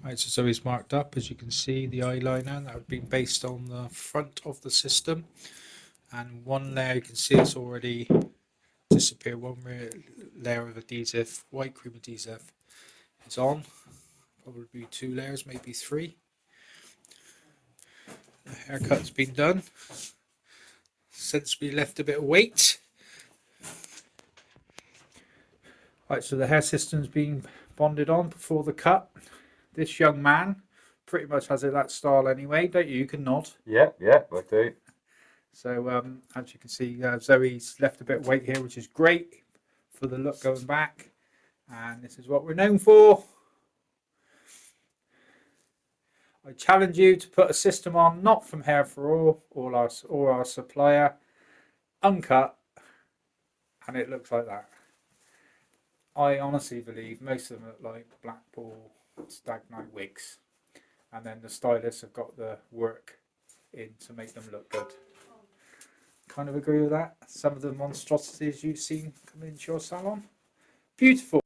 Right, so Zoe's marked up, as you can see, the eyeliner that would be based on the front of the system, and one layer you can see it's already disappeared. One layer of adhesive, white cream adhesive, is on. Probably 2 layers, maybe 3. The haircut's been done. Since we left a bit of weight. Right, so the hair system's been bonded on before the cut. This young man pretty much has it that style anyway, don't you? You can nod. Yeah, I do. So as you can see, Zoe's left a bit of weight here, which is great for the look going back. And this is what we're known for. I challenge you to put a system on, not from Hair for All or our supplier, uncut, and it looks like that. I honestly believe most of them look like black ball stag night wigs, and then the stylists have got the work in to make them look good. Kind of agree with that. Some of the monstrosities you've seen come into your salon, beautiful.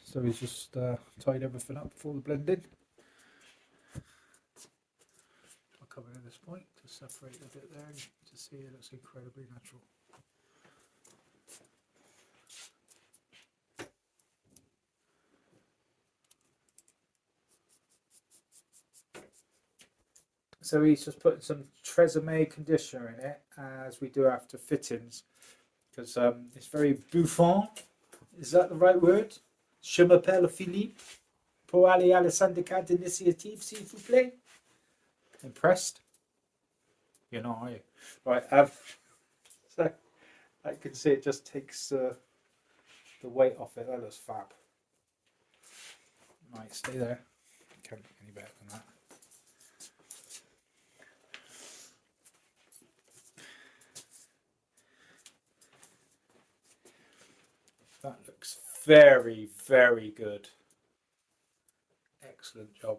So he's just tied everything up before the blending. I'll come in at this point to separate a bit there, and to see it looks incredibly natural. So he's just putting some Tresemme conditioner in it, as we do after fittings, because it's very bouffant. Is that the right word? Je m'appelle Philippe. Pour aller à la syndicat d'initiative, s'il vous plaît. Impressed? You're not, are you? Right. So I can see it just takes the weight off it. That looks fab. Right, stay there. Can't look any better than that. That looks very, very good. Excellent job.